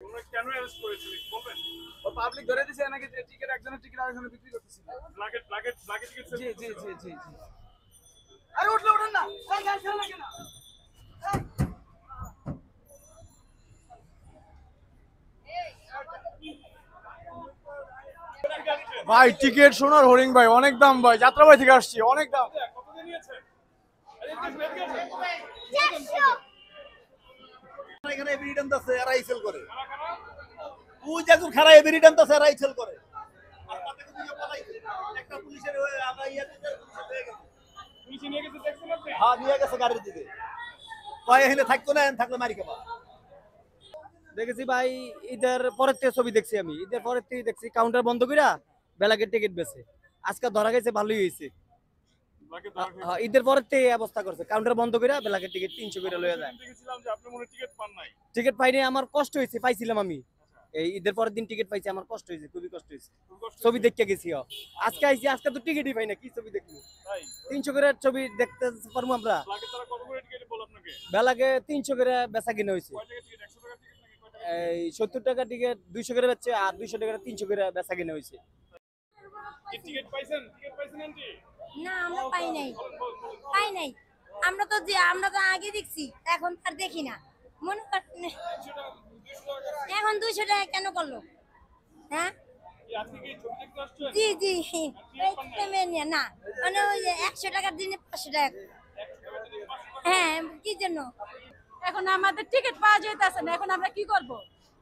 তোমরা কেন অ্যারেস্ট করেছিলে বলবেন? ও পাবলিক ধরে দিছে নাকি যে টিকিট একজনের টিকিট আরেকজনের বিক্রি করতেছিল। ব্ল্যাকে টিকিট সেল জি জি করতেছিল? জি জি জি। আরে উঠলে উঠেন না, এই গাড়ি ছেড়ে লাগে না। ভাই টিকিট সোনার হরিং ভাই, অনেক দাম ভাই, যাত্রাবাড়ি থেকে আসছি, অনেক দাম। কত দিয়ে নিয়েছে? আরে একটু বের করে এখানে এভিডেন্স আছে এরাই সেল করে। কারা কারা? তুই যখন খারাপ এভিডেন্স আছে এরাই সেল করে। আর তাতে কিন্তু পালাইছে। একটা পুলিশের আমরা ইয়া দিতে হয়ে গেছে। পুলিশে নিয়ে গেছে দেখছেন আপনি? হ্যাঁ নিয়ে গেছে গাড়ির দিকে। কয় এখানে থাকতো না, থাকলে মারি খাবা। দেখেছি ভাই, ঈদের পরের থেকে ছবি দেখছি আমি, ঈদের পরের থেকে দেখছি কাউন্টার বন্ধ কইরা বেলাকের টিকিট বেছে। আজকে ধরা গেছে, ভালোই হয়েছে। ব্ল্যাকে ধরা গেছে। ঈদের পরের থেকে এই অবস্থা করছে, কাউন্টার বন্ধ কইরা বেলাকের টিকিট 300 করে লয়ে যায়। দেখেছিলাম যে আপনি মনে হয় টিকিট পান নাই। টিকিট পাইনি, আমার কষ্ট হয়েছে, পাইছিলাম আমি এই ঈদের পরের দিন টিকিট পাইছি, আমার কষ্ট হয়েছে, খুবই কষ্ট হয়েছে। খুব কষ্ট ছবি হয়েছে। দেখতে গেছি, আজকে আইছি, আজকে তো টিকিটই পাই না, কি ছবি দেখবো? তাই 300 করে ছবি দেখতে পারবো আমরা? ব্ল্যাকে তারা কত করে টিকিট বল আপনাকে? বেলাকে 300 করে বেচা কিনা হয়েছে। কয় টাকা টিকিট? 100 টাকা টিকিট নাকি কয় টাকা? এই 70 টাকা টিকিট 200 করে বেচছে, আর 200 টাকা 300 করে বেচা কিনা হয়েছে। কি টিকিট পাইছেন? টিকিট পাইছেন আন্টি? না আমরা পাই নাই, বলুন। পাই নাই। আমরা তো আগে দেখছি, এখন আর দেখি না। মনে করেন 200 টাকা 200 টাকা। এখন 200 টাকা কেন করলো? হ্যাঁ কি আজকে কি ছবি দেখতে আসছেন? জি জি, এই টাইমে নিয়ে না, মানে ওই যে 100 টাকার দিনে 500 টাকা। হ্যাঁ কি জন্য? এখন আমাদের টিকিট পাওয়া যাইতেছে না, এখন আমরা কি করব?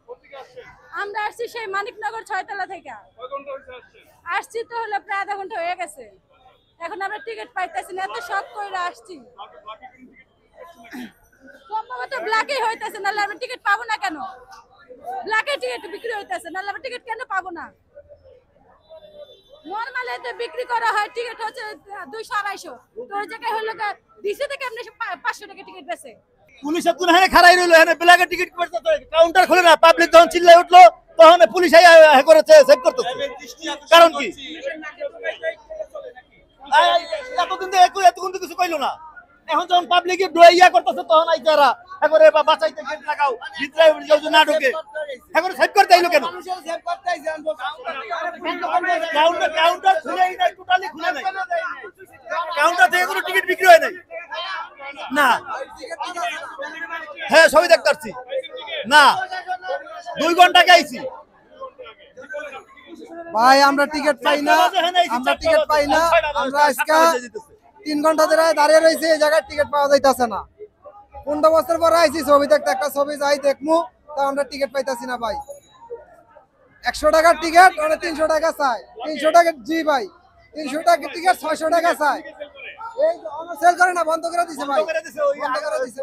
কোথেকে আসছেন? আমরা আসছি সেই মানিকনগর 6 তলা থেকে। কয় ঘন্টা হয়েছে আসছেন? আসছি তো হলো প্রায় আধা ঘন্টা হয়ে গেছে, এখন আমরা টিকিট পাইতেছি না, এত শখ করে আসছি। ব্ল্যাকে কোন টিকিট পাচ্ছেন নাকি? সম্ভবত ব্ল্যাকই হইতেছে, নাহলে আমরা টিকিট পাবো না কেন? ব্ল্যাকে টিকিট বিক্রি হইতেছে, নাহলে আমরা টিকিট কেন পাবো না? নর্মাল এতে বিক্রি করা হয় টিকিট হচ্ছে 200-250, তো ওই জায়গায় হলো দিছে থেকে আপনি 500 টাকা টিকিট বেছে। পুলিশ এখন এখানে খারাই রইলো, এখানে ব্ল্যাকের টিকিট করতে কাউন্টার খুলে না, পাবলিক যখন চিল্লাই উঠলো তখন পুলিশ করেছে, সেভ করতেছে। কারণ কি এতদিন তো এতক্ষণ তো কিছু কইলো না, এখন যখন পাবলিকে ইয়া করতেছে তখন আইতারা এখন বাঁচাইতে গেট লাগাও, ভিতরে না ঢুকে এখন সেভ করতে আইলো কেন? কাউন্টার কাউন্টার খুলেই নাই, টোটালি খুলে নাই, কাউন্টার থেকে কোনো টিকিট বিক্রি হয় নাই না। হ্যাঁ সবই দেখতে পাচ্ছি না, 2 ঘন্টা আগে আইছি ভাই আমরা টিকিট পাই না, আমরা টিকিট পাই না, আমরা আজকে 3 ঘন্টা ধরে দাঁড়িয়ে রয়েছি, এই জায়গায় টিকিট পাওয়া যাইতাছে না। 15 বছর পরে আইছি ছবি দেখতে, একটা ছবি যাই দেখমু, তা আমরা টিকিট পাইতাছি না ভাই। 100 টাকার টিকিট ওরা 300 টাকা চায়, 300 টাকা জি ভাই, 300 টাকার টিকিট 600 টাকা চায়। এই সেল করে না, বন্ধ করে দিছে ভাই, বন্ধ করে দিছে ভাই, বন্ধ করে দিছে।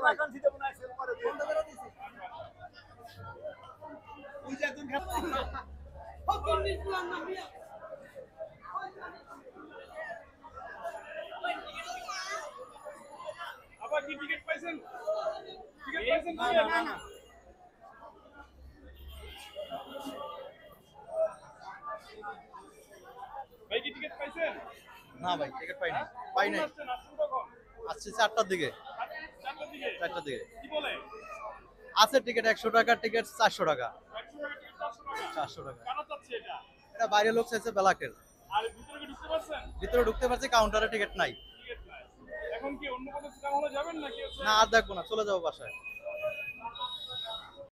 আবার কি টিকিট পাইছেন? টিকিট পাইছেন? না না। ভাই কি টিকিট পাইছেন? না ভাই টিকিট পাই নাই, পাই নাই। আসছেন কখন? আসছে 4টার দিকে, 4টার দিকে। 4টার দিকে কি বলে? আছে টিকিট 100 টাকার টিকিট 400 টাকা, 100 টাকা টিকিট 400 টাকা। 400 টাকা। কেন চাচ্ছে এটা? এটা বাইরে লোক চাইছে বেলাকের, আর ভিতরে কি ঢুকতে পারছেন? ভিতরে ঢুকতে পারছে, কাউন্টারে টিকিট নাই। টিকিট নাই। এখন কি অন্য কোনো সিনেমা হলে যাবেন নাকি? না আর দেখবো না, চলে যাবো বাসায়।